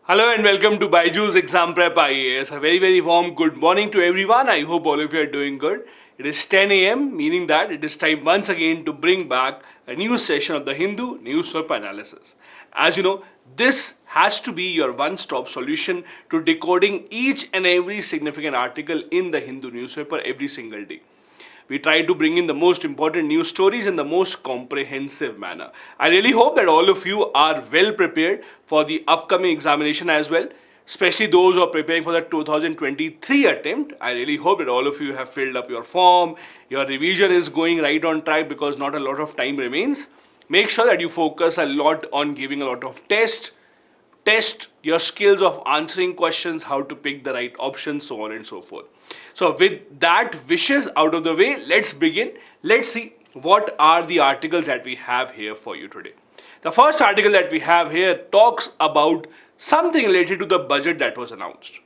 Hello and welcome to BYJU'S Exam Prep IAS. A very warm good morning to everyone. I hope all of you are doing good. It is 10 a.m. meaning that it is time once again to bring back a new session of the Hindu Newspaper Analysis. As you know, this has to be your one-stop solution to decoding each and every significant article in the Hindu newspaper every single day. We try to bring in the most important news stories in the most comprehensive manner. I really hope that all of you are well prepared for the upcoming examination as well, especially those who are preparing for the 2023 attempt. I really hope that all of you have filled up your form, your revision is going right on track because not a lot of time remains. Make sure that you focus a lot on giving a lot of tests. Test your skills of answering questions, how to pick the right options, so on and so forth. So with that wishes out of the way, let's begin. Let's see what are the articles that we have here for you today. The first article that we have here talks about something related to the budget that was announced.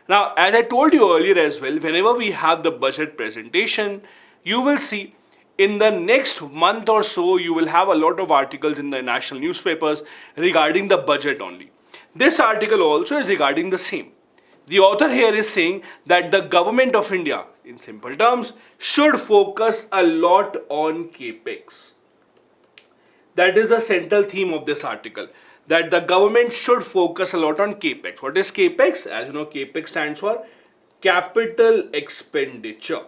Now, as I told you earlier as well, whenever we have the budget presentation, you will see in the next month or so, you will have a lot of articles in the national newspapers regarding the budget only. This article also is regarding the same. The author here is saying that the government of India, in simple terms, should focus a lot on capex. That is the central theme of this article, that the government should focus a lot on capex. What is capex? As you know, capex stands for capital expenditure.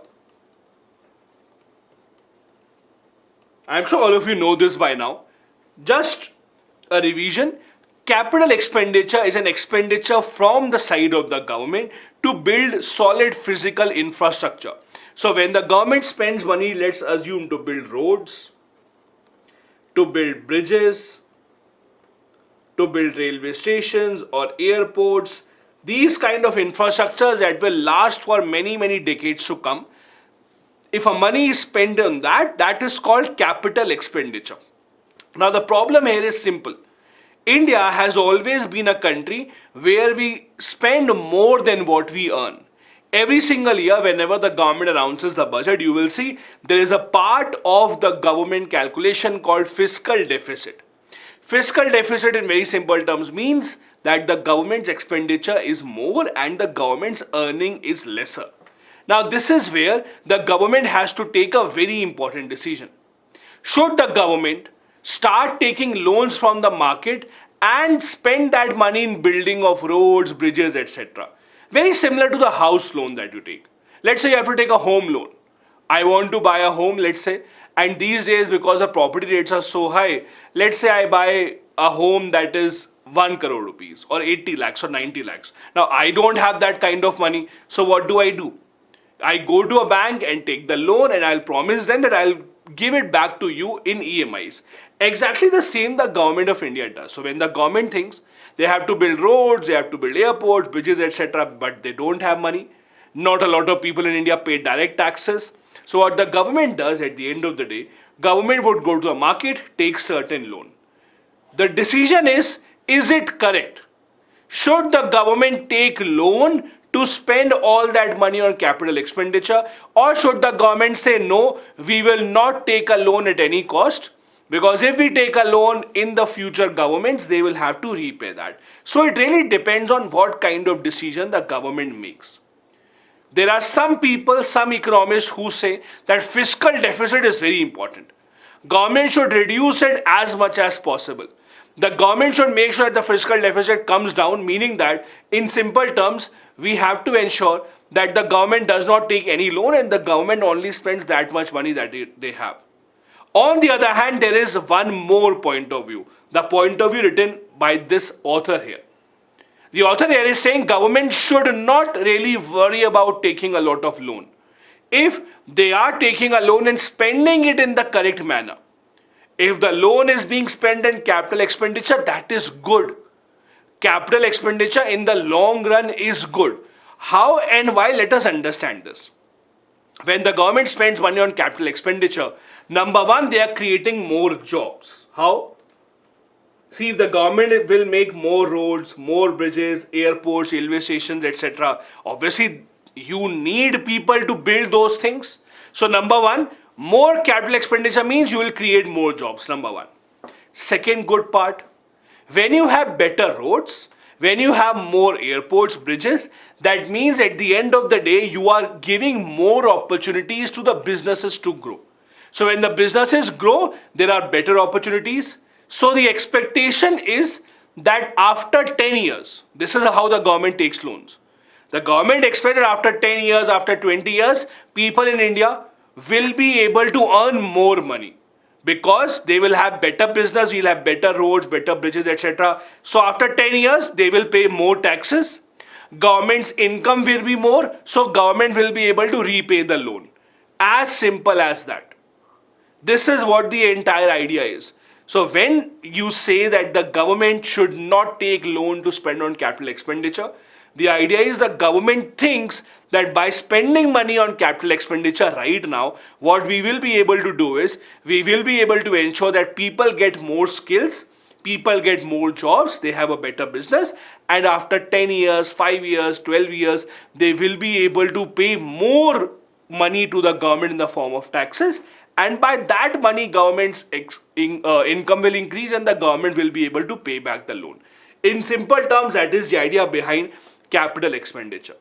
I'm sure all of you know this by now. Just a revision. Capital expenditure is an expenditure from the side of the government to build solid physical infrastructure. So when the government spends money, let's assume to build roads, to build bridges, to build railway stations or airports, these kind of infrastructures that will last for many decades to come. If a money is spent on that, that is called capital expenditure. Now the problem here is simple. India has always been a country where we spend more than what we earn. Every single year, whenever the government announces the budget, you will see there is a part of the government calculation called fiscal deficit. Fiscal deficit in very simple terms means that the government's expenditure is more and the government's earning is lesser. Now this is where the government has to take a very important decision. Should the government start taking loans from the market and spend that money in building of roads, bridges, etc.? Very similar to the house loan that you take. Let's say you have to take a home loan. I want to buy a home, let's say, and these days because the property rates are so high, let's say I buy a home that is 1 crore rupees or 80 lakhs or 90 lakhs. Now I don't have that kind of money, so what do? I go to a bank and take the loan and I'll promise them that I'll give it back to you in EMIs. Exactly the same the government of India does. So when the government thinks they have to build roads, they have to build airports, bridges, etc., but they don't have money, not a lot of people in India pay direct taxes. So what the government does at the end of the day, government would go to the market, take certain loan. The decision is it correct? Should the government take loan to spend all that money on capital expenditure, or should the government say no, we will not take a loan at any cost, because if we take a loan in the future governments, they will have to repay that. So it really depends on what kind of decision the government makes. There are some people, some economists who say that fiscal deficit is very important. Government should reduce it as much as possible. The government should make sure that the fiscal deficit comes down, meaning that in simple terms, we have to ensure that the government does not take any loan and the government only spends that much money that they have. On the other hand, there is one more point of view. The point of view written by this author here. The author here is saying government should not really worry about taking a lot of loan. If they are taking a loan and spending it in the correct manner, if the loan is being spent in capital expenditure, that is good. Capital expenditure in the long run is good. How and why? Let us understand this. When the government spends money on capital expenditure, number one, they are creating more jobs. How? See, if the government will make more roads, more bridges, airports, railway stations, etc., obviously you need people to build those things. So number one, more capital expenditure means you will create more jobs, number one. Second good part, when you have better roads, When you have more airports, bridges, that means at the end of the day, you are giving more opportunities to the businesses to grow. So when the businesses grow, there are better opportunities. So the expectation is that after 10 years, this is how the government takes loans. The government expects that after 10 years, after 20 years, people in India will be able to earn more money because they will have better business, we'll have better roads, better bridges, etc. So after 10 years, they will pay more taxes. Government's income will be more, so government will be able to repay the loan. As simple as that. This is what the entire idea is. So when you say that the government should not take loan to spend on capital expenditure, the idea is the government thinks that by spending money on capital expenditure right now, what we will be able to do is, we will be able to ensure that people get more skills, people get more jobs, they have a better business, and after 10 years, 5 years, 12 years, they will be able to pay more money to the government in the form of taxes, and by that money, government's income will increase and the government will be able to pay back the loan. In simple terms, that is the idea behind capital expenditure.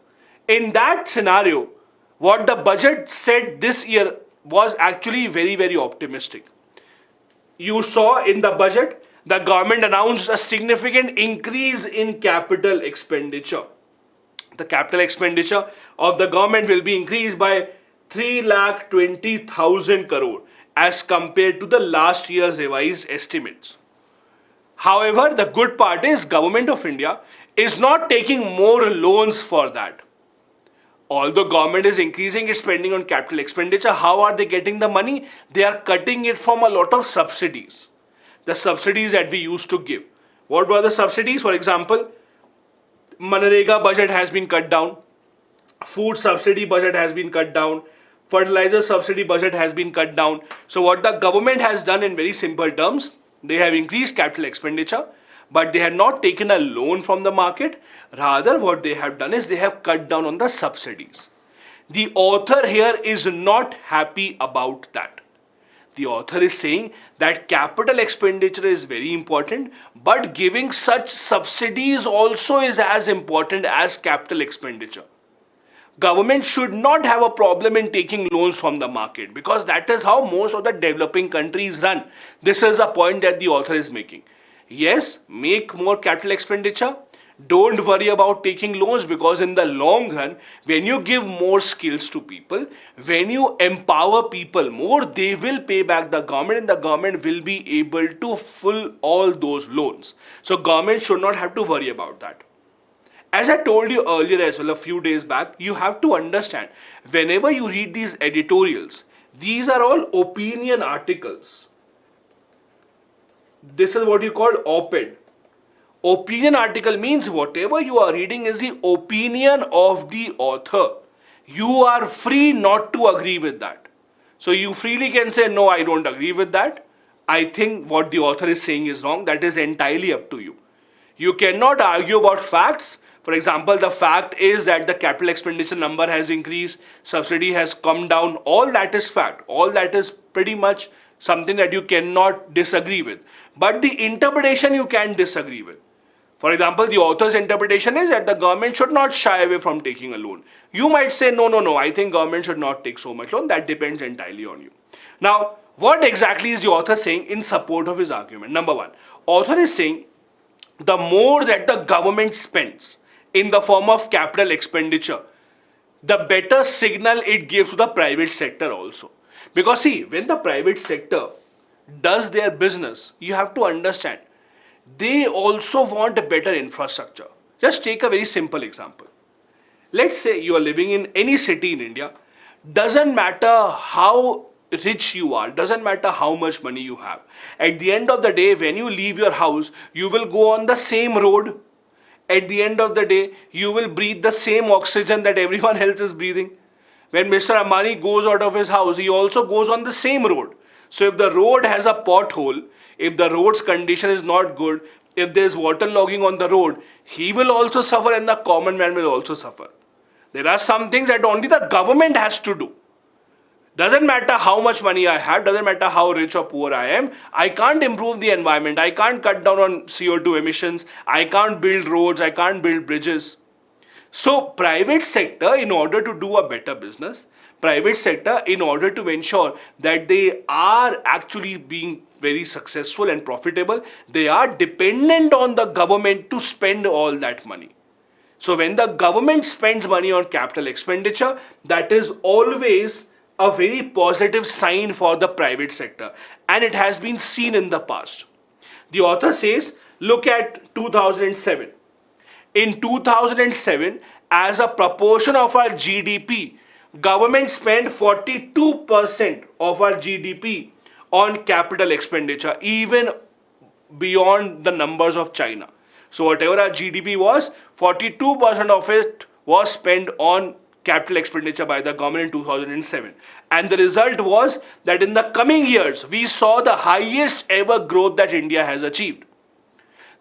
In that scenario, what the budget said this year was actually very, very optimistic. You saw in the budget, the government announced a significant increase in capital expenditure. The capital expenditure of the government will be increased by 3,20,000 crore as compared to the last year's revised estimates. However, the good part is Government of India is not taking more loans for that. Although government is increasing its spending on capital expenditure, how are they getting the money? They are cutting it from a lot of subsidies. The subsidies that we used to give. What were the subsidies? For example, Manrega budget has been cut down. Food subsidy budget has been cut down. Fertilizer subsidy budget has been cut down. So what the government has done in very simple terms, they have increased capital expenditure, but they have not taken a loan from the market. Rather, what they have done is they have cut down on the subsidies. The author here is not happy about that. The author is saying that capital expenditure is very important, but giving such subsidies also is as important as capital expenditure. Government should not have a problem in taking loans from the market because that is how most of the developing countries run. This is a point that the author is making. Yes, make more capital expenditure. Don't worry about taking loans because in the long run, when you give more skills to people, when you empower people more, they will pay back the government and the government will be able to fill all those loans. So government should not have to worry about that. As I told you earlier as well, a few days back, you have to understand, whenever you read these editorials, these are all opinion articles. This is what you call op-ed. Opinion article means whatever you are reading is the opinion of the author. You are free not to agree with that. So you freely can say, no, I don't agree with that. I think what the author is saying is wrong. That is entirely up to you. You cannot argue about facts. For example, the fact is that the capital expenditure number has increased, subsidy has come down. All that is fact. All that is pretty much something that you cannot disagree with. But the interpretation you can disagree with. For example, the author's interpretation is that the government should not shy away from taking a loan. You might say, no, I think government should not take so much loan. That depends entirely on you. Now, what exactly is the author saying in support of his argument? Number one, author is saying the more that the government spends in the form of capital expenditure, the better signal it gives to the private sector also. Because see, when the private sector does their business, you have to understand, they also want a better infrastructure. Just take a very simple example. Let's say you are living in any city in India. Doesn't matter how rich you are, doesn't matter how much money you have. At the end of the day, when you leave your house, you will go on the same road. At the end of the day, you will breathe the same oxygen that everyone else is breathing. When Mr. Ambani goes out of his house, he also goes on the same road. So if the road has a pothole, if the road's condition is not good, if there's water logging on the road, he will also suffer and the common man will also suffer. There are some things that only the government has to do. Doesn't matter how much money I have, doesn't matter how rich or poor I am, I can't improve the environment, I can't cut down on CO2 emissions, I can't build roads, I can't build bridges. So private sector, in order to do a better business, private sector, in order to ensure that they are actually being very successful and profitable, they are dependent on the government to spend all that money. So when the government spends money on capital expenditure, that is always a very positive sign for the private sector, and it has been seen in the past. The author says, look at 2007. In 2007, as a proportion of our GDP, government spent 42% of our GDP on capital expenditure, even beyond the numbers of China. So whatever our GDP was, 42% of it was spent on capital expenditure by the government in 2007. And the result was that in the coming years, we saw the highest ever growth that India has achieved.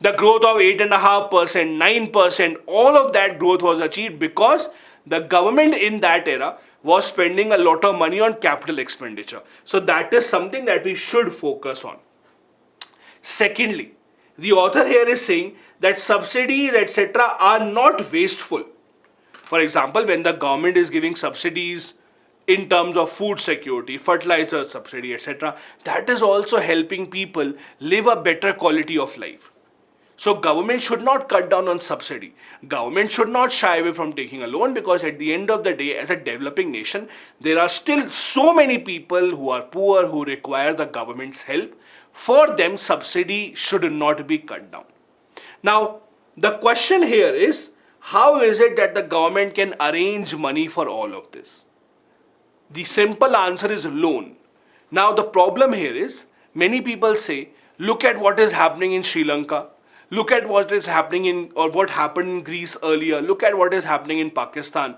The growth of 8.5%, 9%, all of that growth was achieved because the government in that era was spending a lot of money on capital expenditure. So that is something that we should focus on. Secondly, the author here is saying that subsidies, etc., are not wasteful. For example, when the government is giving subsidies in terms of food security, fertilizer subsidy, etc., that is also helping people live a better quality of life. So government should not cut down on subsidy. Government should not shy away from taking a loan, because at the end of the day, as a developing nation, there are still so many people who are poor, who require the government's help. For them, subsidy should not be cut down. Now, the question here is, how is it that the government can arrange money for all of this? The simple answer is loan. Now, the problem here is, many people say, look at what is happening in Sri Lanka. Look at what is happening in, or what happened in Greece earlier. Look at what is happening in Pakistan.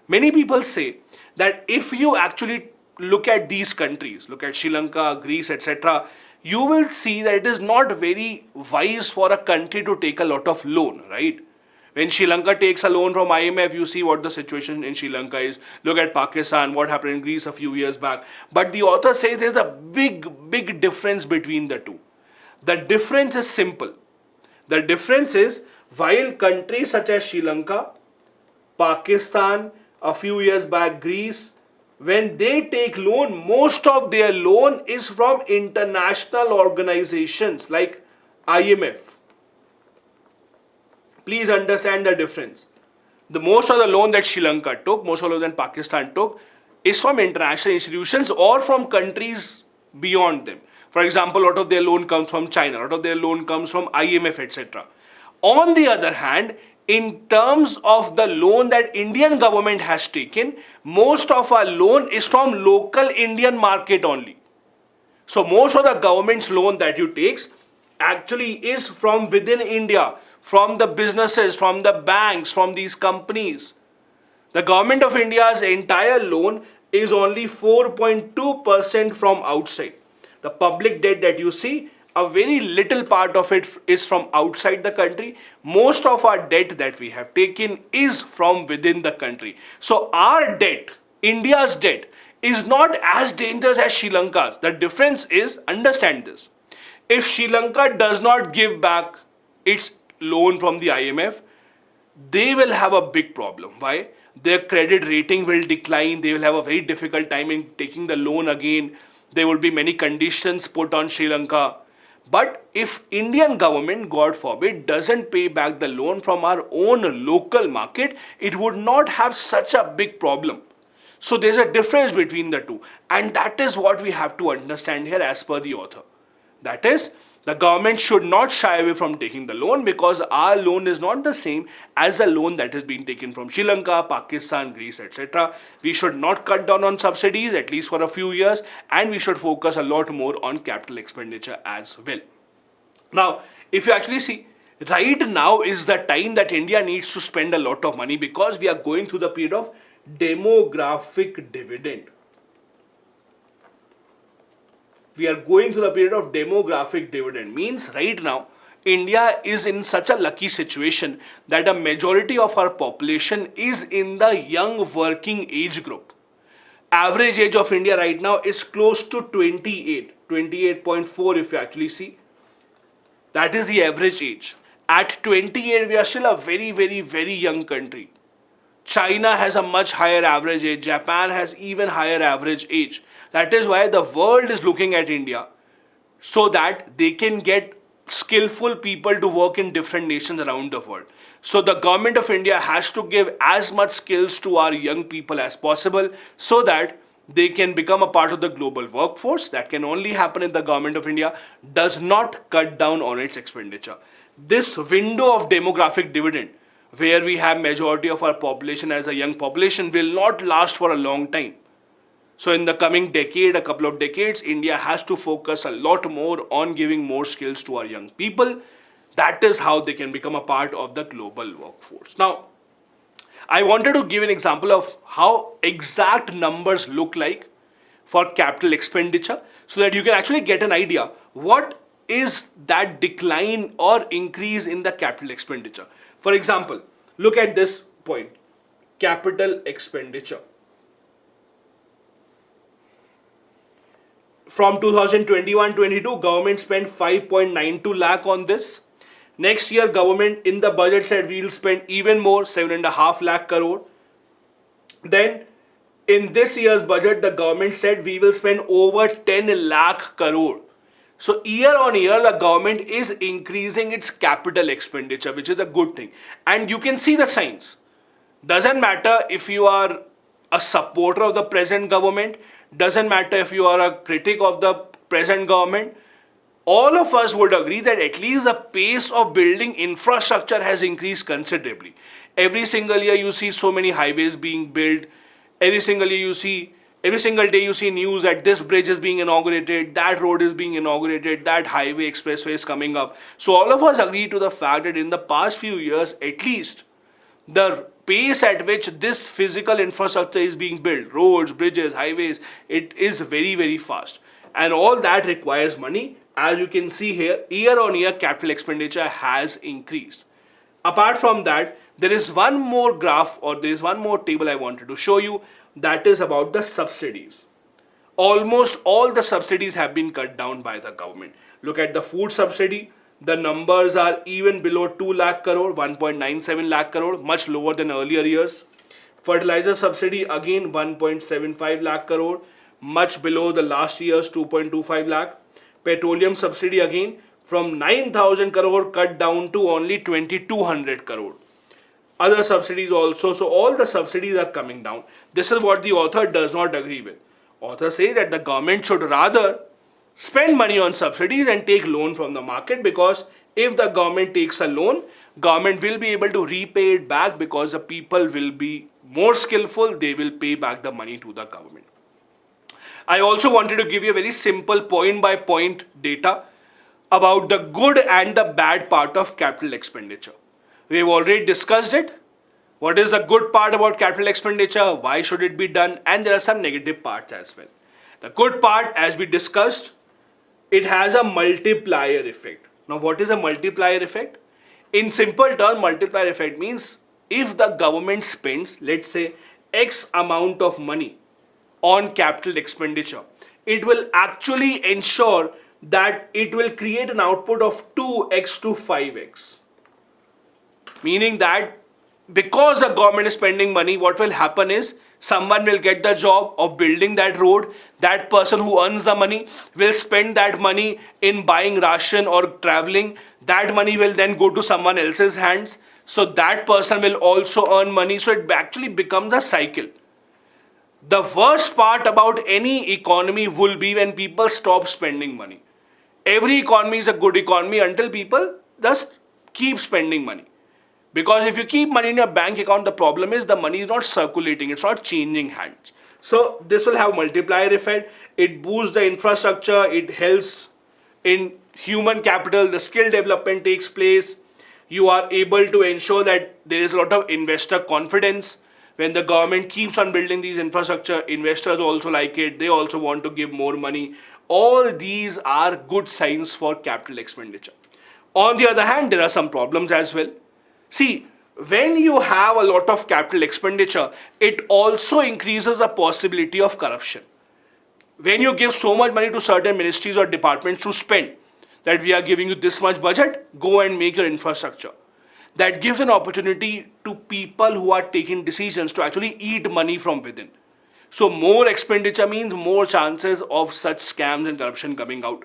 Many people say that if you actually look at these countries, look at Sri Lanka, Greece, etc., you will see that it is not very wise for a country to take a lot of loan, right? When Sri Lanka takes a loan from IMF, you see what the situation in Sri Lanka is. Look at Pakistan, what happened in Greece a few years back. But the author says there's a big difference between the two. The difference is simple. The difference is, while countries such as Sri Lanka, Pakistan, a few years back Greece, when they take loan, most of their loan is from international organizations like IMF. Please understand the difference. The most of the loan that Sri Lanka took, most of the loan that Pakistan took, is from international institutions or from countries beyond them. For example, a lot of their loan comes from China, a lot of their loan comes from IMF, etc. On the other hand, in terms of the loan that Indian government has taken, most of our loan is from local Indian market only. So most of the government's loan that you takes actually is from within India, from the businesses, from the banks, from these companies. The government of India's entire loan is only 4.2% from outside. The public debt that you see, a very little part of it is from outside the country. Most of our debt that we have taken is from within the country. So our debt, India's debt, is not as dangerous as Sri Lanka's. The difference is, understand this, if Sri Lanka does not give back its loan from the IMF, they will have a big problem. Why? Their credit rating will decline. They will have a very difficult time in taking the loan again. There will be many conditions put on Sri Lanka. But if Indian government, God forbid, doesn't pay back the loan from our own local market, it would not have such a big problem. So there's a difference between the two. And that is what we have to understand here as per the author. That is, the government should not shy away from taking the loan, because our loan is not the same as the loan that is being taken from Sri Lanka, Pakistan, Greece, etc. We should not cut down on subsidies, at least for a few years, and we should focus a lot more on capital expenditure as well. Now, if you actually see, right now is the time that India needs to spend a lot of money, because we are going through the period of demographic dividend. We are going through the period of demographic dividend. Means right now, India is in such a lucky situation that a majority of our population is in the young working age group. Average age of India right now is close to 28.4 if you actually see. That is the average age. At 28, we are still a very, very, very young country. China has a much higher average age. Japan has even higher average age. That is why the world is looking at India so that they can get skillful people to work in different nations around the world. So the government of India has to give as much skills to our young people as possible so that they can become a part of the global workforce. That can only happen if the government of India does not cut down on its expenditure. This window of demographic dividend, where we have majority of our population as a young population, will not last for a long time. So in the coming decade, a couple of decades, India has to focus a lot more on giving more skills to our young people. That is how they can become a part of the global workforce. Now, I wanted to give an example of how exact numbers look like for capital expenditure so that you can actually get an idea what is that decline or increase in the capital expenditure. For example, look at this point, capital expenditure. From 2021-22, government spent 5.92 lakh on this. Next year, government in the budget said we will spend even more, 7.5 lakh crore. Then, in this year's budget, the government said we will spend over 10 lakh crore. So, year on year, the government is increasing its capital expenditure, which is a good thing. And you can see the signs. Doesn't matter if you are a supporter of the present government, doesn't matter if you are a critic of the present government, all of us would agree that at least the pace of building infrastructure has increased considerably. Every single year you see so many highways being built. Every single day you see news that this bridge is being inaugurated, that road is being inaugurated, that highway expressway is coming up. So all of us agree to the fact that in the past few years, at least, the pace at which this physical infrastructure is being built, roads, bridges, highways, it is very, very fast. And all that requires money. As you can see here, year on year capital expenditure has increased. Apart from that, there is one more graph or there is one more table I wanted to show you, that is about the subsidies. Almost all the subsidies have been cut down by the government. Look at the food subsidy. The numbers are even below 2 lakh crore, 1.97 lakh crore, much lower than earlier years. Fertilizer subsidy again 1.75 lakh crore, much below the last year's 2.25 lakh. Petroleum subsidy again from 9,000 crore cut down to only 2,200 crore. Other subsidies also, so all the subsidies are coming down. This is what the author does not agree with. Author says that the government should rather spend money on subsidies and take loan from the market, because if the government takes a loan, government will be able to repay it back because the people will be more skillful, they will pay back the money to the government. I also wanted to give you a very simple point by point data about the good and the bad part of capital expenditure. We have already discussed it. What is the good part about capital expenditure? Why should it be done? And there are some negative parts as well. The good part, as we discussed, it has a multiplier effect. Now, what is a multiplier effect? In simple terms, multiplier effect means if the government spends, let's say, X amount of money on capital expenditure, it will actually ensure that it will create an output of 2x to 5x. Meaning that because the government is spending money, what will happen is someone will get the job of building that road. That person who earns the money will spend that money in buying ration or traveling. That money will then go to someone else's hands. So that person will also earn money. So it actually becomes a cycle. The worst part about any economy will be when people stop spending money. Every economy is a good economy until people just keep spending money. Because if you keep money in your bank account, the problem is the money is not circulating, it's not changing hands. So this will have multiplier effect. It boosts the infrastructure, it helps in human capital, the skill development takes place. You are able to ensure that there is a lot of investor confidence. When the government keeps on building these infrastructure, investors also like it, they also want to give more money. All these are good signs for capital expenditure. On the other hand, there are some problems as well. See, when you have a lot of capital expenditure, it also increases the possibility of corruption. When you give so much money to certain ministries or departments to spend, that we are giving you this much budget, go and make your infrastructure. That gives an opportunity to people who are taking decisions to actually eat money from within. So more expenditure means more chances of such scams and corruption coming out.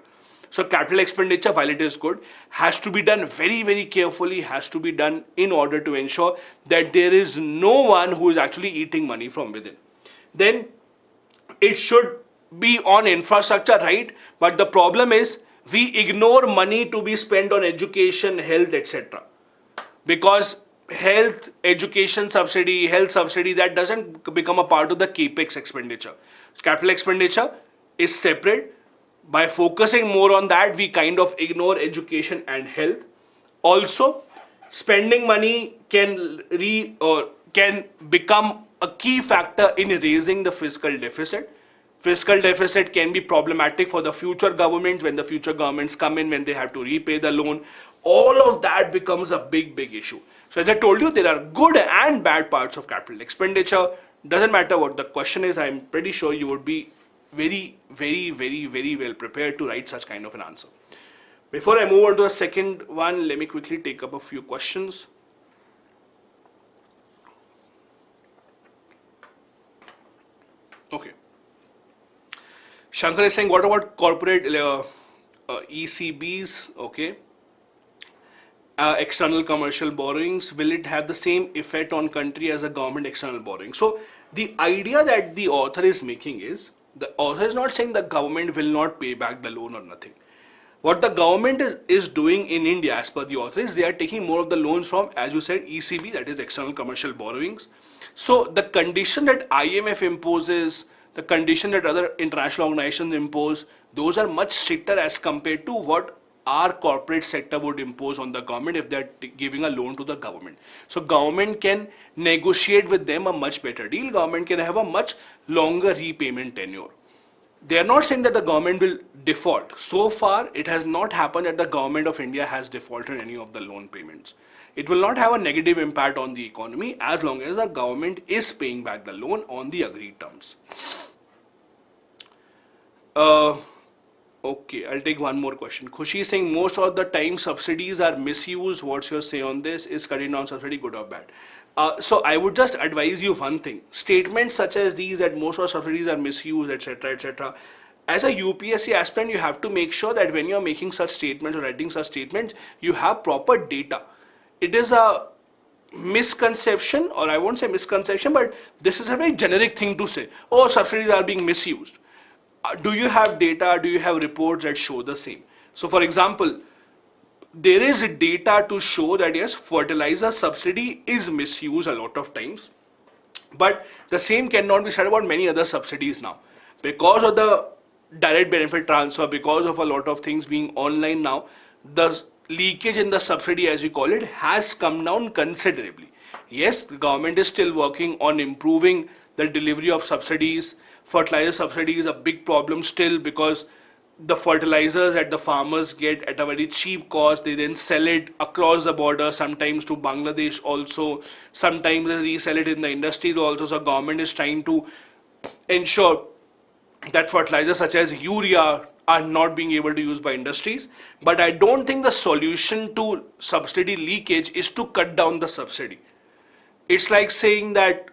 So capital expenditure, while it is good, has to be done very, very carefully, has to be done in order to ensure that there is no one who is actually eating money from within. Then it should be on infrastructure, right? But the problem is we ignore money to be spent on education, health, etc. Because health, education subsidy, health subsidy, that doesn't become a part of the capex expenditure. Capital expenditure is separate. By focusing more on that, we kind of ignore education and health. Also, spending money can become a key factor in raising the fiscal deficit. Fiscal deficit can be problematic for the future governments when the future governments come in, when they have to repay the loan. All of that becomes a big, big issue. So as I told you, there are good and bad parts of capital expenditure. Doesn't matter what the question is, I'm pretty sure you would be very, very, very, very well prepared to write such kind of an answer. Before I move on to the second one, let me quickly take up a few questions. Okay. Shankar is saying, what about corporate ECBs? Okay. External commercial borrowings, will it have the same effect on country as a government external borrowing? So the idea that the author is making is, the author is not saying the government will not pay back the loan or nothing. What the government is doing in India, as per the author, is they are taking more of the loans from, as you said, ECB, that is external commercial borrowings. So the condition that IMF imposes, the condition that other international organizations impose, those are much stricter as compared to what our corporate sector would impose on the government if they're giving a loan to the government. So government can negotiate with them a much better deal. Government can have a much longer repayment tenure. They are not saying that the government will default. So far, it has not happened that the government of India has defaulted any of the loan payments. It will not have a negative impact on the economy as long as the government is paying back the loan on the agreed terms. Okay, I'll take one more question. Khushi is saying most of the time subsidies are misused. What's your say on this? Is cutting down subsidy good or bad? So I would just advise you one thing. Statements such as these, that most of subsidies are misused, etc., etc. As a UPSC aspirant, you have to make sure that when you're making such statements or writing such statements, you have proper data. It is a misconception, or I won't say misconception, but this is a very generic thing to say. Oh, subsidies are being misused. Do you have data? Do you have reports that show the same? So for example, there is data to show that yes, fertilizer subsidy is misused a lot of times, but the same cannot be said about many other subsidies now. Because of the direct benefit transfer, because of a lot of things being online now, the leakage in the subsidy, as you call it, has come down considerably. Yes, the government is still working on improving the delivery of subsidies. Fertilizer subsidy is a big problem still because the fertilizers that the farmers get at a very cheap cost, they then sell it across the border, sometimes to Bangladesh also, sometimes they resell it in the industries also. So government is trying to ensure that fertilizers such as urea are not being able to use by industries. But I don't think the solution to subsidy leakage is to cut down the subsidy. It's like saying that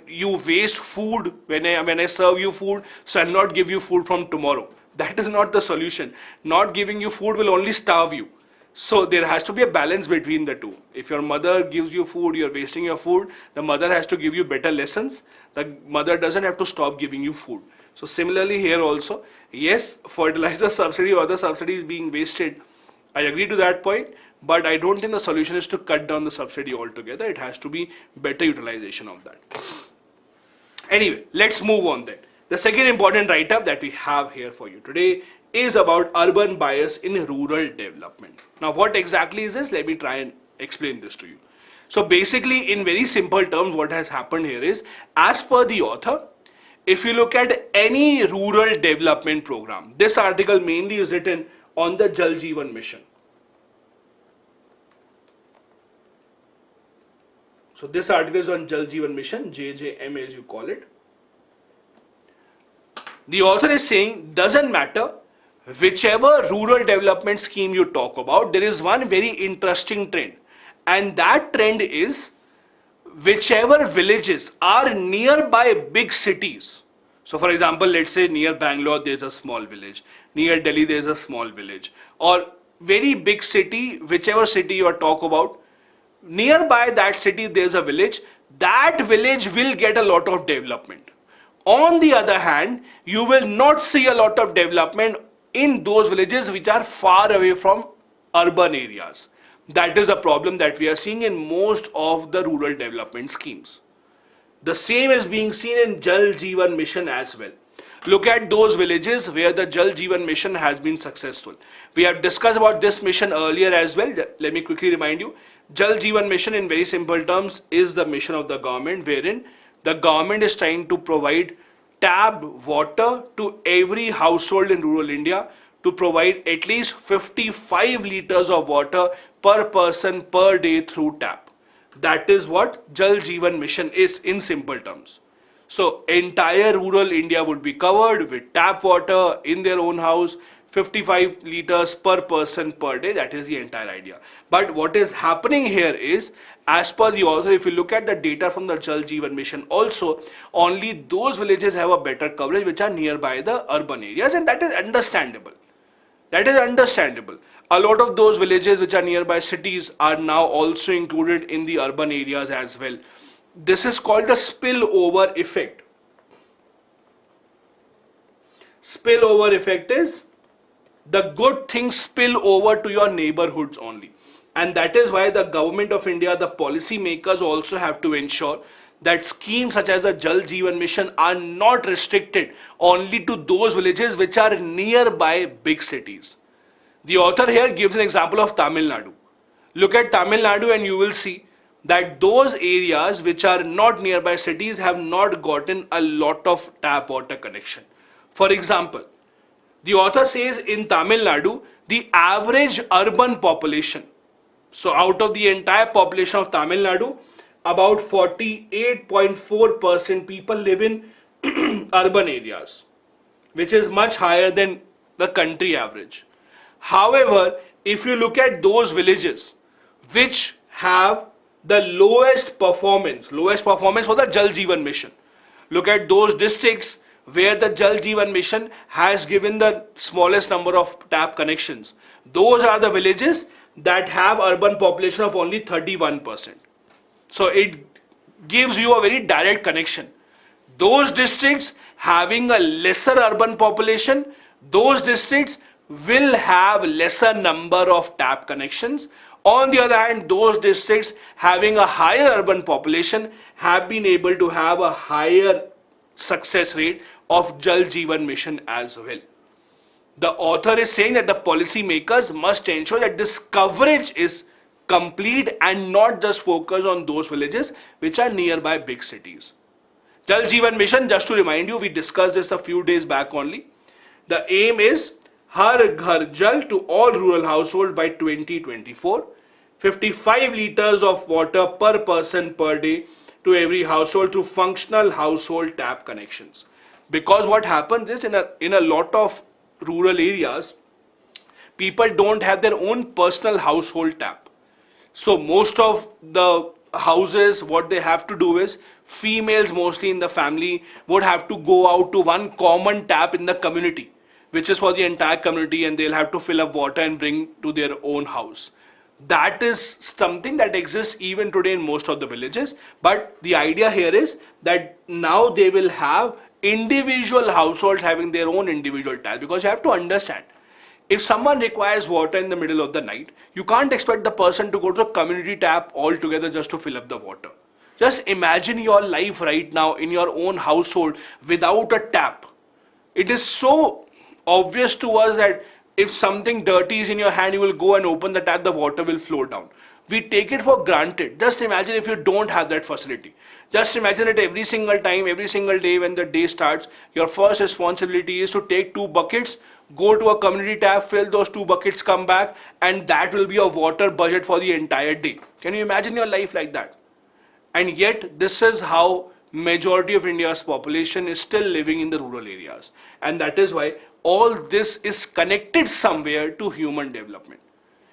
you waste food when I serve you food, so I'll not give you food from tomorrow. That is not the solution. Not giving you food will only starve you. So there has to be a balance between the two. If your mother gives you food, you're wasting your food, the mother has to give you better lessons. The mother doesn't have to stop giving you food. So similarly here also, yes, fertilizer subsidy or other subsidies being wasted, I agree to that point, but I don't think the solution is to cut down the subsidy altogether. It has to be better utilization of that. Anyway, let's move on then. The second important write-up that we have here for you today is about urban bias in rural development. Now, what exactly is this? Let me try and explain this to you. So basically, in very simple terms, what has happened here is, as per the author, if you look at any rural development program, this article mainly is written on the Jal Jeevan mission. So this article is on Jal Jeevan Mission, JJM as you call it. The author is saying, doesn't matter whichever rural development scheme you talk about, there is one very interesting trend. And that trend is whichever villages are nearby big cities. So for example, let's say near Bangalore, there's a small village. Near Delhi, there's a small village. Or very big city, whichever city you are talk about, nearby that city, there's a village. That village will get a lot of development. On the other hand, you will not see a lot of development in those villages which are far away from urban areas. That is a problem that we are seeing in most of the rural development schemes. The same is being seen in Jal Jeevan Mission as well. Look at those villages where the Jal Jeevan Mission has been successful. We have discussed about this mission earlier as well. Let me quickly remind you. Jal Jeevan Mission in very simple terms is the mission of the government wherein the government is trying to provide tap water to every household in rural India to provide at least 55 liters of water per person per day through tap. That is what Jal Jeevan Mission is in simple terms. So entire rural India would be covered with tap water in their own house, 55 liters per person per day. That is the entire idea. But what is happening here is, as per the author, if you look at the data from the Jal Jeevan Mission also, only those villages have a better coverage which are nearby the urban areas, and that is understandable. That is understandable. A lot of those villages which are nearby cities are now also included in the urban areas as well. This is called the spillover effect. Spillover effect is the good things spill over to your neighborhoods only. And that is why the government of India, the policy makers also have to ensure that schemes such as the Jal Jeevan Mission are not restricted only to those villages which are nearby big cities. The author here gives an example of Tamil Nadu. Look at Tamil Nadu and you will see that those areas which are not nearby cities have not gotten a lot of tap water connection. For example, the author says in Tamil Nadu, the average urban population, so out of the entire population of Tamil Nadu, about 48.4% people live in urban areas, which is much higher than the country average. However, if you look at those villages which have the lowest performance for the Jal Jeevan Mission, look at those districts where the Jal Jeevan Mission has given the smallest number of tap connections. Those are the villages that have urban population of only 31%. So it gives you a very direct connection. Those districts having a lesser urban population, those districts will have lesser number of tap connections. On the other hand, those districts having a higher urban population have been able to have a higher success rate of Jal Jeevan Mission as well. The author is saying that the policy makers must ensure that this coverage is complete and not just focus on those villages which are nearby big cities. Jal Jeevan Mission, just to remind you, we discussed this a few days back only. The aim is Har Ghar Jal to all rural households by 2024. 55 liters of water per person per day to every household through functional household tap connections. Because what happens is in a lot of rural areas, people don't have their own personal household tap. So most of the houses, what they have to do is, females mostly in the family would have to go out to one common tap in the community, which is for the entire community, and they'll have to fill up water and bring to their own house. That is something that exists even today in most of the villages. But the idea here is that now they will have individual households having their own individual tap, because you have to understand, if someone requires water in the middle of the night, you can't expect the person to go to a community tap altogether just to fill up the water. Just imagine your life right now in your own household without a tap. It is so obvious to us that if something dirty is in your hand, you will go and open the tap, the water will flow down. We take it for granted. Just imagine if you don't have that facility. Just imagine that every single time, every single day when the day starts, your first responsibility is to take 2 buckets, go to a community tap, fill those 2 buckets, come back, and that will be your water budget for the entire day. Can you imagine your life like that? And yet this is how majority of India's population is still living in the rural areas. And that is why all this is connected somewhere to human development.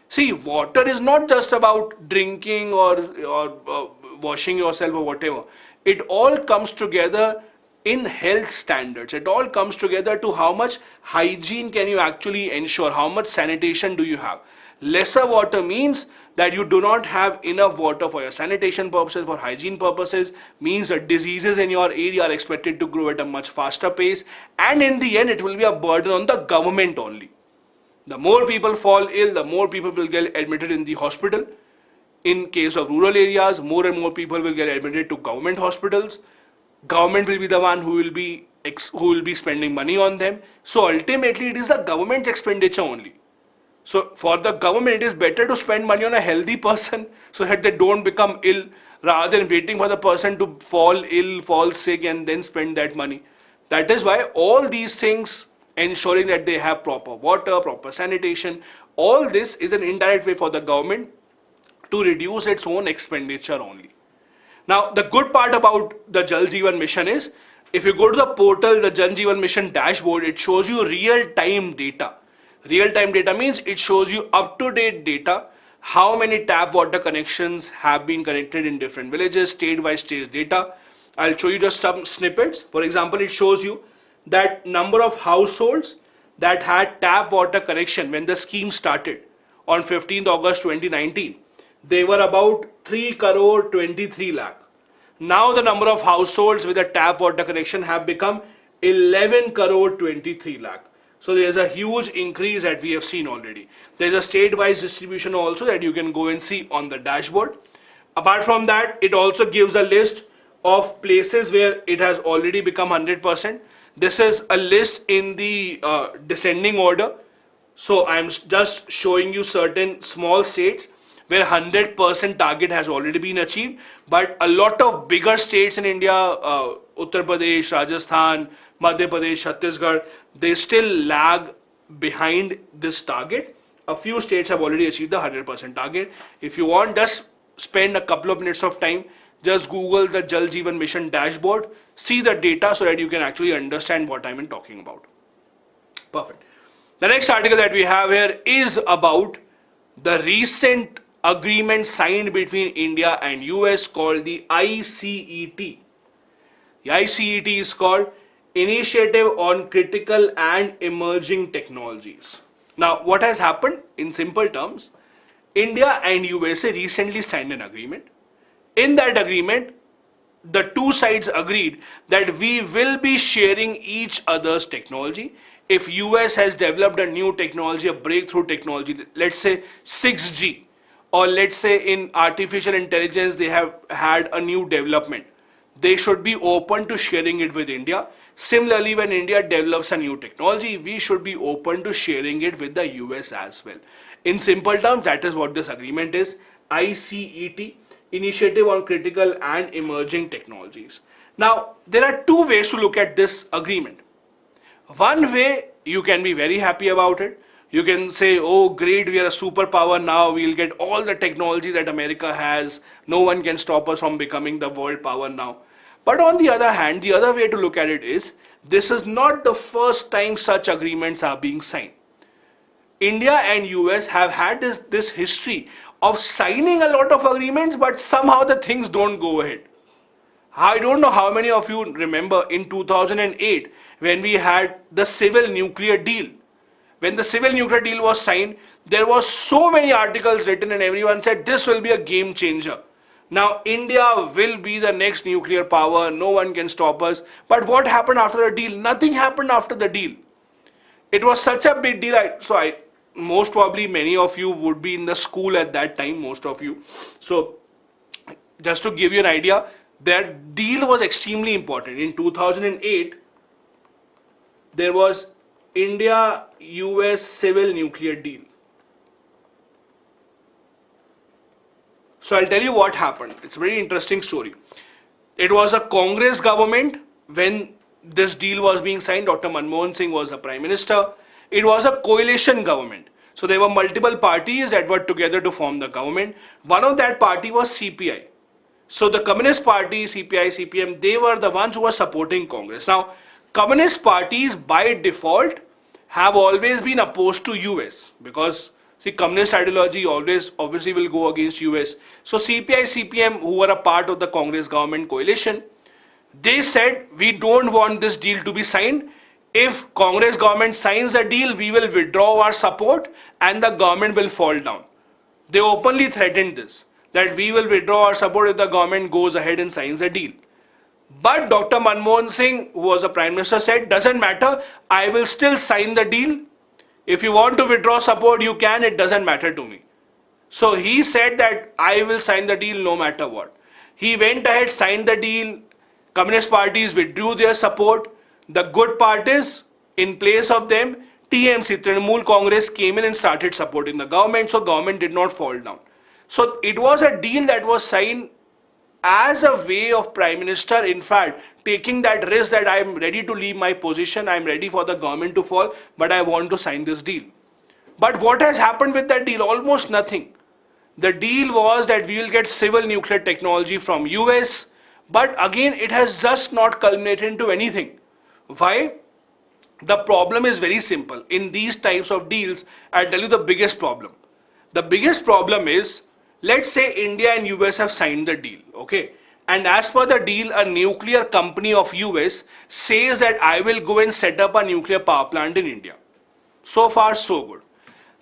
See, water is not just about drinking or washing yourself or whatever. It all comes together in health standards. It all comes together to how much hygiene can you actually ensure, how much sanitation do you have. Lesser water means that you do not have enough water for your sanitation purposes, for hygiene purposes, means that diseases in your area are expected to grow at a much faster pace, and in the end it will be a burden on the government only. The more people fall ill, the more people will get admitted in the hospital. In case of rural areas, more and more people will get admitted to government hospitals. Government will be the one who will be spending money on them. So ultimately it is the government's expenditure only. So for the government, it is better to spend money on a healthy person so that they don't become ill, rather than waiting for the person to fall ill, fall sick, and then spend that money. That is why all these things, ensuring that they have proper water, proper sanitation, all this is an indirect way for the government to reduce its own expenditure only. Now, the good part about the Jal Jeevan Mission is, if you go to the portal, the Jal Jeevan Mission dashboard, it shows you real-time data. Real-time data means it shows you up-to-date data, how many tap water connections have been connected in different villages, state-wise state data. I'll show you just some snippets. For example, it shows you that number of households that had tap water connection when the scheme started on 15th August 2019. They were about 3 crore 23 lakh. Now the number of households with a tap water connection have become 11 crore 23 lakh. So there is a huge increase that we have seen already. There is a state-wise distribution also that you can go and see on the dashboard. Apart from that, it also gives a list of places where it has already become 100%. This is a list in the descending order. So I'm just showing you certain small states where 100% target has already been achieved. But a lot of bigger states in India, Uttar Pradesh, Rajasthan, Madhya Pradesh, Chhattisgarh, they still lag behind this target. A few states have already achieved the 100% target. If you want, just spend a couple of minutes of time, just Google the Jal Jeevan Mission dashboard, see the data so that you can actually understand what I'm talking about. Perfect. The next article that we have here is about the recent agreement signed between India and US called the ICET. The ICET is called Initiative on Critical and Emerging Technologies. Now, what has happened in simple terms, India and USA recently signed an agreement. In that agreement, the two sides agreed that we will be sharing each other's technology. If US has developed a new technology, a breakthrough technology, let's say 6G, or let's say in artificial intelligence they have had a new development, they should be open to sharing it with India. Similarly, when India develops a new technology, we should be open to sharing it with the US as well. In simple terms, that is what this agreement is. ICET, Initiative on Critical and Emerging Technologies. Now, there are two ways to look at this agreement. One way, you can be very happy about it. You can say, oh great, we are a superpower now, we'll get all the technology that America has. No one can stop us from becoming the world power now. But on the other hand, the other way to look at it is, this is not the first time such agreements are being signed. India and US have had this history of signing a lot of agreements, but somehow the things don't go ahead. I don't know how many of you remember in 2008 when we had the civil nuclear deal. When the civil nuclear deal was signed, there were so many articles written and everyone said this will be a game changer. Now India will be the next nuclear power, no one can stop us. But what happened after the deal? Nothing happened after the deal. It was such a big deal. Most probably many of you would be in the school at that time, most of you. So just to give you an idea, that deal was extremely important. In 2008, there was India-US civil nuclear deal. So I'll tell you what happened. It's a very interesting story. It was a Congress government when this deal was being signed. Dr. Manmohan Singh was the Prime Minister. It was a coalition government. So there were multiple parties that were together to form the government. One of that party was CPI. So the Communist Party, CPI, CPM, they were the ones who were supporting Congress. Now, Communist parties by default have always been opposed to US because see, communist ideology always obviously will go against US. So CPI, CPM, who were a part of the Congress government coalition, they said we don't want this deal to be signed. If Congress government signs a deal, we will withdraw our support and the government will fall down. They openly threatened this, that we will withdraw our support if the government goes ahead and signs a deal. But Dr. Manmohan Singh, who was a Prime Minister, said, doesn't matter, I will still sign the deal. If you want to withdraw support, you can, it doesn't matter to me. So he said that I will sign the deal no matter what. He went ahead, signed the deal, Communist parties withdrew their support. The good part is, in place of them, TMC, Trinamool Congress, came in and started supporting the government, so government did not fall down. So it was a deal that was signed as a way of Prime Minister, in fact, taking that risk that I am ready to leave my position, I am ready for the government to fall, but I want to sign this deal. But what has happened with that deal? Almost nothing. The deal was that we will get civil nuclear technology from US, but again, it has just not culminated into anything. Why? The problem is very simple. In these types of deals, I'll tell you the biggest problem. The biggest problem is, let's say India and US have signed the deal, okay? And as per the deal, a nuclear company of US says that I will go and set up a nuclear power plant in India. So far, so good.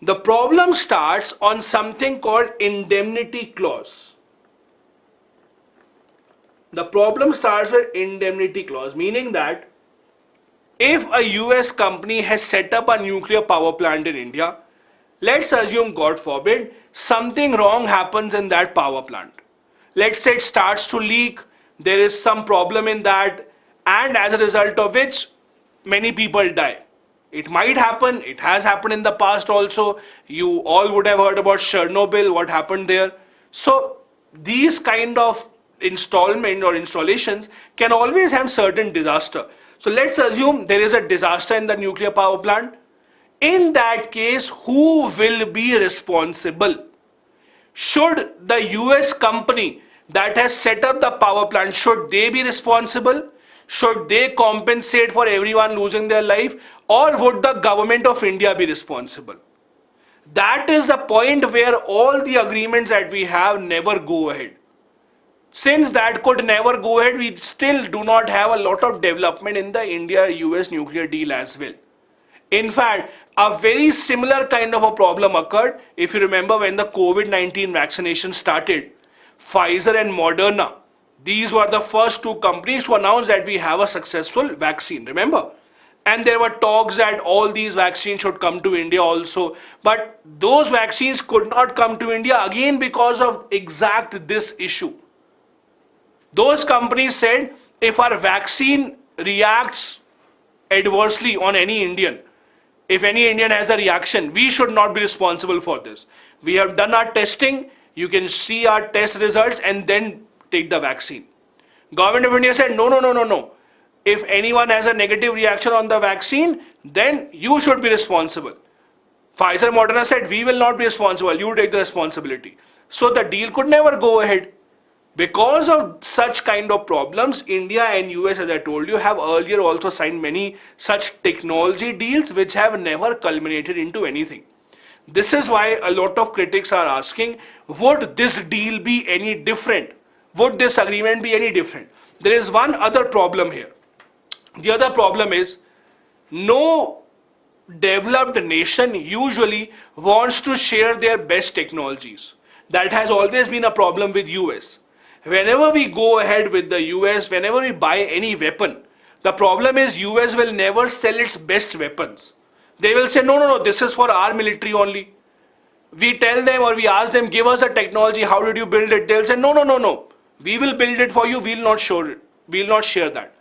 The problem starts on something called indemnity clause. The problem starts with indemnity clause, meaning that if a US company has set up a nuclear power plant in India, let's assume, God forbid, something wrong happens in that power plant. Let's say it starts to leak, there is some problem in that, and as a result of which, many people die. It might happen, it has happened in the past also. You all would have heard about Chernobyl, what happened there. So these kind of installment or installations can always have certain disaster. So let's assume there is a disaster in the nuclear power plant. In that case, who will be responsible? Should the US company that has set up the power plant, should they be responsible? Should they compensate for everyone losing their life? Or would the government of India be responsible? That is the point where all the agreements that we have never go ahead. Since that could never go ahead, we still do not have a lot of development in the India-US nuclear deal as well. In fact, a very similar kind of a problem occurred, if you remember, when the COVID-19 vaccination started. Pfizer and Moderna, these were the first two companies to announce that we have a successful vaccine, remember? And there were talks that all these vaccines should come to India also. But those vaccines could not come to India again because of exact this issue. Those companies said, if our vaccine reacts adversely on any Indian, if any Indian has a reaction, we should not be responsible for this. We have done our testing, you can see our test results and then take the vaccine. Government of India said, no. If anyone has a negative reaction on the vaccine, then you should be responsible. Pfizer Moderna said, we will not be responsible, you take the responsibility. So the deal could never go ahead. Because of such kind of problems, India and US, as I told you, have earlier also signed many such technology deals which have never culminated into anything. This is why a lot of critics are asking, would this deal be any different? Would this agreement be any different? There is one other problem here. The other problem is, no developed nation usually wants to share their best technologies. That has always been a problem with US. Whenever we go ahead with the US, whenever we buy any weapon, the problem is US will never sell its best weapons. They will say, no, this is for our military only. We tell them or we ask them, give us the technology, how did you build it? They'll say, no. We will build it for you, we will not share that.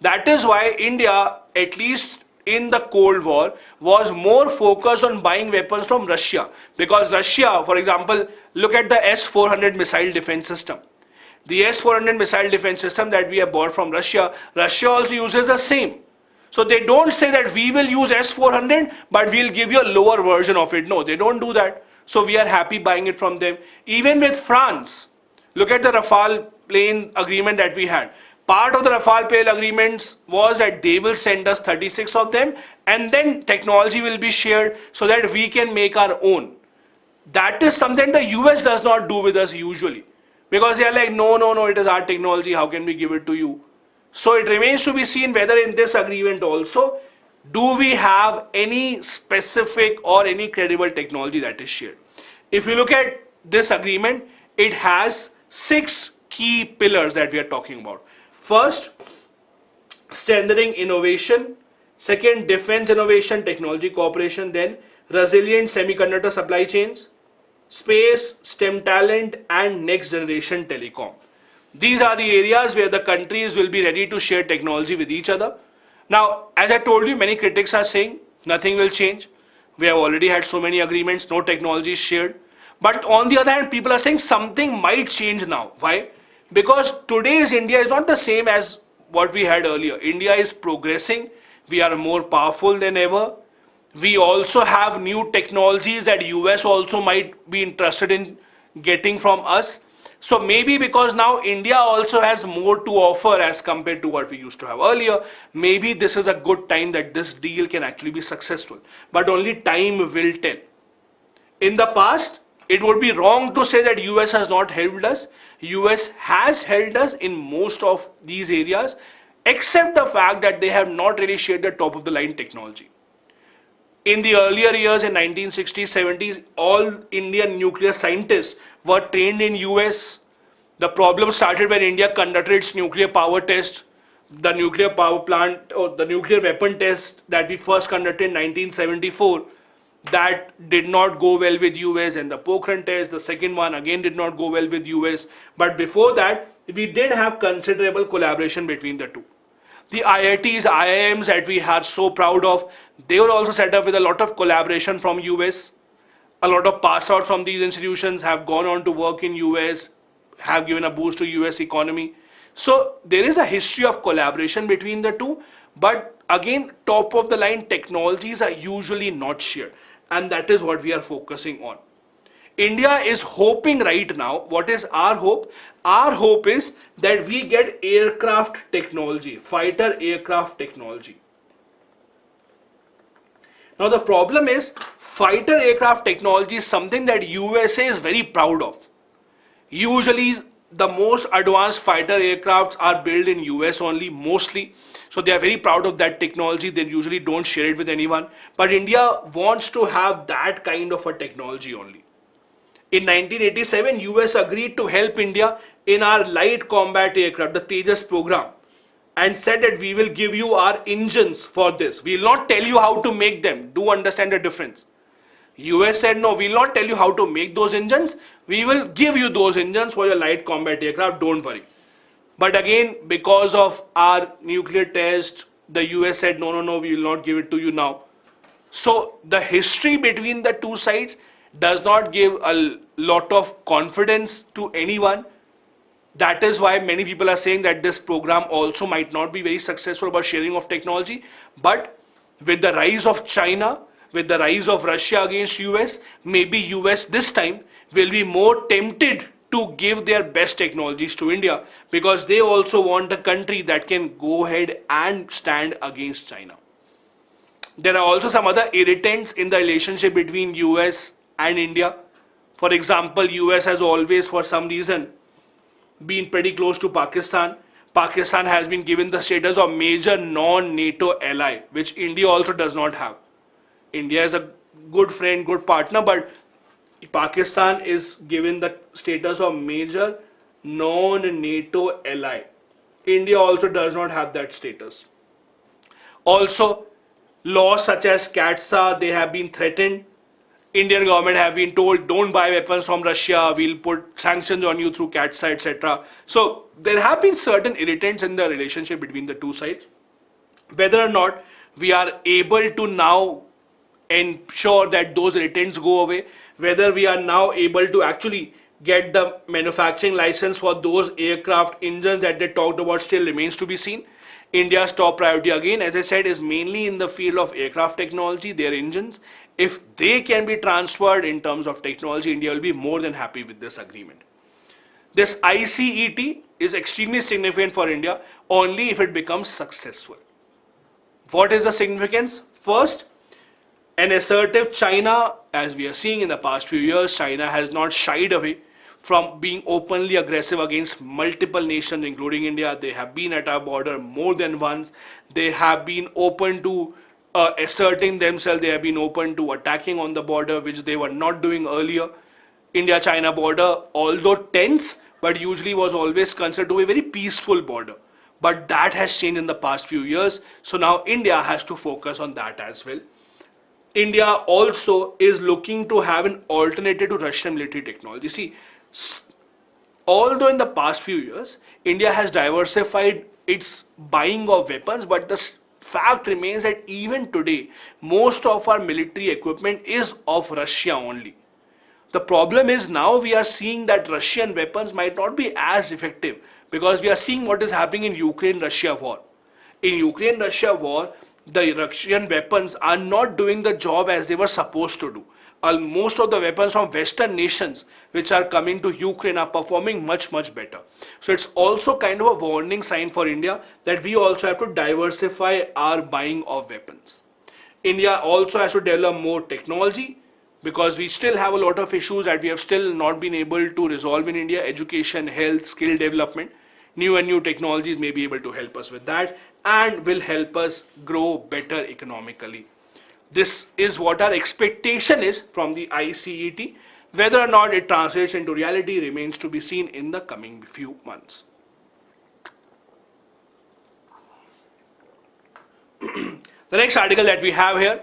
That is why India, at least in the Cold War, was more focused on buying weapons from Russia. Because Russia, for example, look at the S-400 missile defense system. The S-400 missile defense system that we have bought from Russia, Russia also uses the same. So they don't say that we will use S-400, but we'll give you a lower version of it. No, they don't do that. So we are happy buying it from them. Even with France, Look at the Rafale plane agreement that we had. Part of the Rafale plane agreements was that they will send us 36 of them, and then technology will be shared so that we can make our own. That is something the US does not do with us usually, because they are like, no, no, no, it is our technology, how can we give it to you? So it remains to be seen whether in this agreement also, do we have any specific or any credible technology that is shared. If you look at this agreement, it has 6 key pillars that we are talking about. First, strengthening innovation. Second, defense innovation, technology cooperation. Then, resilient semiconductor supply chains, space, STEM talent, and next generation telecom. These are the areas where the countries will be ready to share technology with each other. Now, as I told you, many critics are saying nothing will change. We have already had so many agreements, no technology is shared. But on the other hand, people are saying something might change now. Why? Because today's India is not the same as what we had earlier. India is progressing. We are more powerful than ever. We also have new technologies that US also might be interested in getting from us. So maybe because now India also has more to offer as compared to what we used to have earlier, maybe this is a good time that this deal can actually be successful. But only time will tell. In the past, it would be wrong to say that US has not helped us. US has helped us in most of these areas, except the fact that they have not really shared the top of the line technology. In the earlier years in 1960s, 70s, all Indian nuclear scientists were trained in US. The problem started when India conducted its nuclear power test. The nuclear power plant or the nuclear weapon test that we first conducted in 1974, that did not go well with US, and the Pokhran test, the second one, again did not go well with US. But before that, we did have considerable collaboration between the two. The IITs, IIMs that we are so proud of, they were also set up with a lot of collaboration from US. A lot of pass outs from these institutions have gone on to work in US, have given a boost to US economy. So there is a history of collaboration between the two, but again, top of the line technologies are usually not shared, and that is what we are focusing on. India is hoping right now, what is our hope? Our hope is that we get aircraft technology, fighter aircraft technology. Now the problem is, fighter aircraft technology is something that USA is very proud of. Usually the most advanced fighter aircrafts are built in US only, mostly. So they are very proud of that technology. They usually don't share it with anyone. But India wants to have that kind of a technology only. In 1987, US agreed to help India in our light combat aircraft, the Tejas program, and said that we will give you our engines for this. We will not tell you how to make them. Do understand the difference. US said, no, we will not tell you how to make those engines. We will give you those engines for your light combat aircraft, don't worry. But again, because of our nuclear test, the US said, no, no, no, we will not give it to you now. So the history between the two sides does not give a lot of confidence to anyone. That is why many people are saying that this program also might not be very successful about sharing of technology. But with the rise of China, with the rise of Russia against US, maybe US this time will be more tempted to give their best technologies to India, because they also want a country that can go ahead and stand against China. There are also some other irritants in the relationship between US and India. For example, US has always, for some reason, been pretty close to Pakistan. Pakistan has been given the status of major non-NATO ally, which India also does not have. India is a good friend, good partner, but Pakistan is given the status of major non-NATO ally. India also does not have that status. Also, laws such as CATSA, they have been threatened. Indian government have been told, don't buy weapons from Russia, we'll put sanctions on you through CATSA, etc. So there have been certain irritants in the relationship between the two sides. Whether or not we are able to now ensure that those irritants go away, whether we are now able to actually get the manufacturing license for those aircraft engines that they talked about, still remains to be seen. India's top priority, again, as I said, is mainly in the field of aircraft technology, their engines. If they can be transferred in terms of technology, India will be more than happy with this agreement. This ICET is extremely significant for India only if it becomes successful. What is the significance? First, an assertive China, as we are seeing in the past few years, China has not shied away from being openly aggressive against multiple nations, including India. They have been at our border more than once. They have been open to asserting themselves. They have been open to attacking on the border, which they were not doing earlier. India-China border, although tense, but usually was always considered to be a very peaceful border. But that has changed in the past few years. So now India has to focus on that as well. India also is looking to have an alternative to Russian military technology. See, although in the past few years, India has diversified its buying of weapons, but the fact remains that even today, most of our military equipment is of Russia only. The problem is now we are seeing that Russian weapons might not be as effective because we are seeing what is happening in Ukraine-Russia war. In Ukraine-Russia war, the Russian weapons are not doing the job as they were supposed to do. Most of the weapons from Western nations which are coming to Ukraine are performing much better. So it's also kind of a warning sign for India that we also have to diversify our buying of weapons. India also has to develop more technology because we still have a lot of issues that we have still not been able to resolve in India. Education, health, skill development. New technologies may be able to help us with that and will help us grow better economically. This is what our expectation is from the ICET. Whether or not it translates into reality remains to be seen in the coming few months. The next article that we have here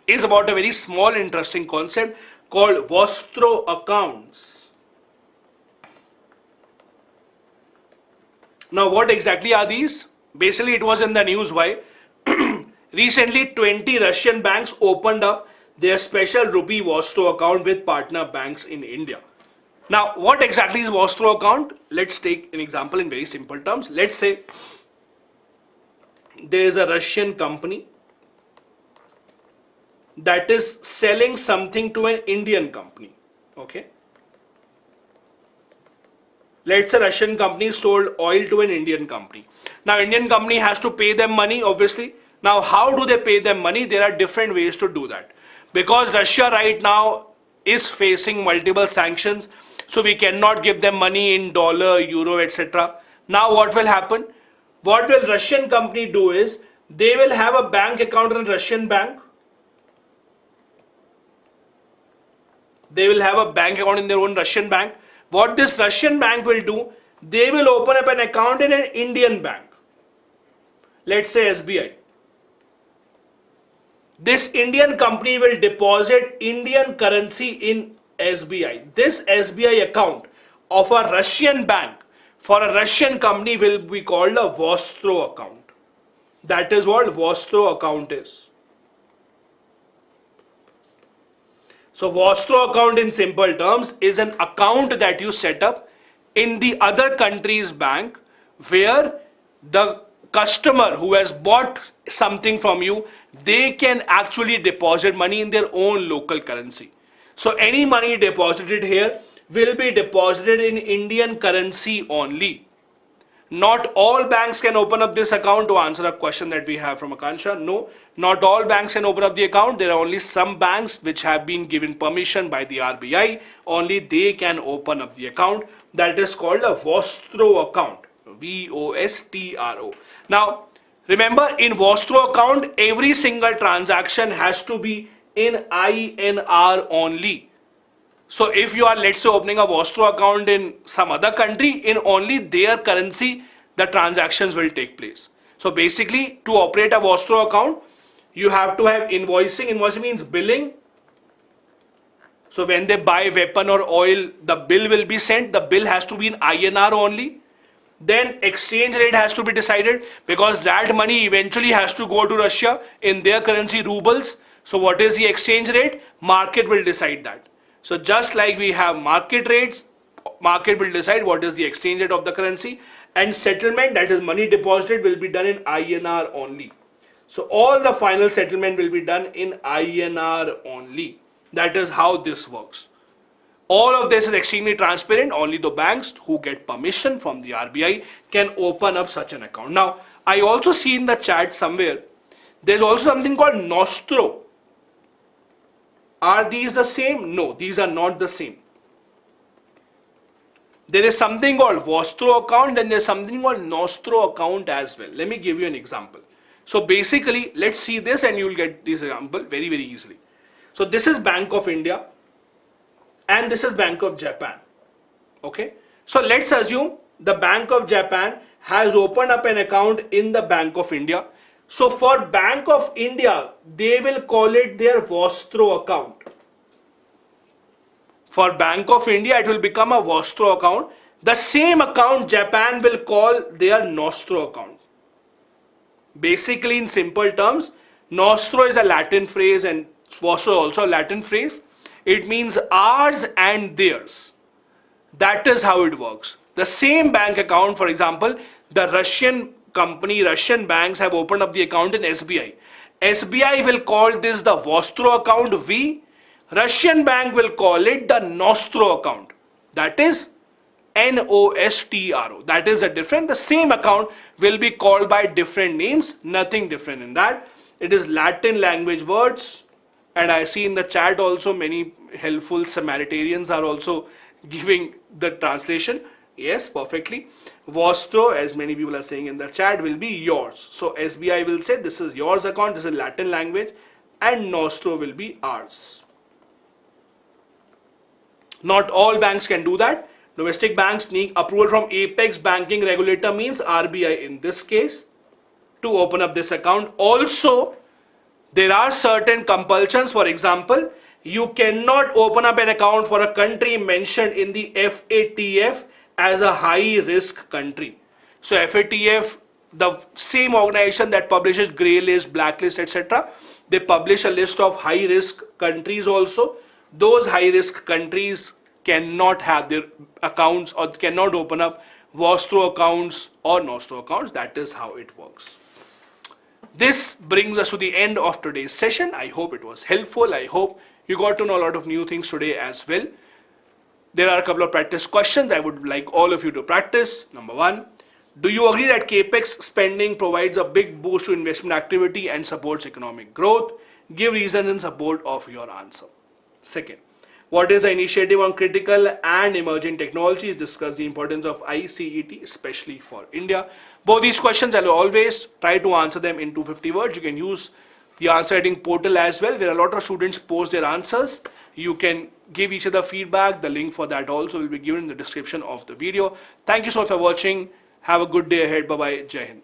is about a very small interesting concept called Vostro accounts. Now what exactly are these? Basically it was in the news why recently 20 Russian banks opened up their special rupee Vostro account with partner banks in India. Now what exactly is Vostro account? Let's take an example in very simple terms. Let's say there is a Russian company that is selling something to an Indian company. Okay. Let's say Russian company sold oil to an Indian company. Now Indian company has to pay them money, obviously. Now how do they pay them money? There are different ways to do that. Because Russia right now is facing multiple sanctions, so we cannot give them money in dollar, euro, etc. Now what will happen? What will Russian company do is, they will have a bank account in a Russian bank. They will have a bank account in their own Russian bank. What this Russian bank will do, they will open up an account in an Indian bank. Let's say SBI. This Indian company will deposit Indian currency in SBI. This SBI account of a Russian bank for a Russian company will be called a Vostro account. That is what Vostro account is. So Vostro account in simple terms is an account that you set up in the other country's bank where the customer who has bought something from you, they can actually deposit money in their own local currency. So any money deposited here will be deposited in Indian currency only. Not all banks can open up this account, to answer a question that we have from Akansha. No, not all banks can open up the account. There are only some banks which have been given permission by the RBI. Only they can open up the account. That is called a Vostro account. V-O-S-T-R-O. Now, remember, in Vostro account, every single transaction has to be in INR only. So if you are, let's say, opening a Vostro account in some other country, in only their currency, the transactions will take place. So basically, to operate a Vostro account, you have to have invoicing. Invoicing means billing. So when they buy weapon or oil, the bill will be sent. The bill has to be in INR only. Then exchange rate has to be decided, because that money eventually has to go to Russia in their currency, rubles. So what is the exchange rate? Market will decide that. So just like we have market rates, market will decide what is the exchange rate of the currency, and settlement, that is money deposited, will be done in INR only. So all the final settlement will be done in INR only. That is how this works. All of this is extremely transparent. Only the banks who get permission from the RBI can open up such an account. Now, I also see in the chat somewhere, there's also something called Nostro. Are these the same? No, these are not the same. There is something called Vostro account and there's something called Nostro account as well. Let me give you an example. So basically, let's see this and you will get this example very, very easily. So this is Bank of India and this is Bank of Japan. Okay. So let's assume the Bank of Japan has opened up an account in the Bank of India. So for Bank of India, they will call it their Vostro account. For Bank of India, it will become a Vostro account. The same account Japan will call their Nostro account. Basically, in simple terms, Nostro is a Latin phrase and Vostro also a Latin phrase. It means ours and theirs. That is how it works. The same bank account, for example, the Russian company, Russian banks have opened up the account in SBI. SBI will call this the Vostro account V. Russian bank will call it the Nostro account. That is Nostro. That is the difference. The same account will be called by different names. Nothing different in that. It is Latin language words. And I see in the chat also many helpful Samaritarians are also giving the translation. Yes, perfectly. Vostro, as many people are saying in the chat, will be yours. So SBI will say this is yours account, this is Latin language, and Nostro will be ours. Not all banks can do that. Domestic banks need approval from Apex banking regulator, means RBI in this case, to open up this account. Also, there are certain compulsions. For example, you cannot open up an account for a country mentioned in the FATF as a high risk country. So FATF, the same organization that publishes grey list, blacklist, etc., they publish a list of high risk countries also. Those high risk countries cannot have their accounts or cannot open up Vostro accounts or Nostro accounts. That is how it works. This brings us to the end of today's session. I hope it was helpful. I hope you got to know a lot of new things today as well. There are a couple of practice questions I would like all of you to practice. Number one, do you agree that CAPEX spending provides a big boost to investment activity and supports economic growth? Give reasons in support of your answer. Second, what is the initiative on critical and emerging technologies? Discuss the importance of ICET, especially for India. Both these questions, I will always try to answer them in 250 words. You can use the answer writing portal as well, where a lot of students post their answers. You can give each other feedback. The link for that also will be given in the description of the video. Thank you so much for watching. Have a good day ahead. Bye-bye. Jai Hind.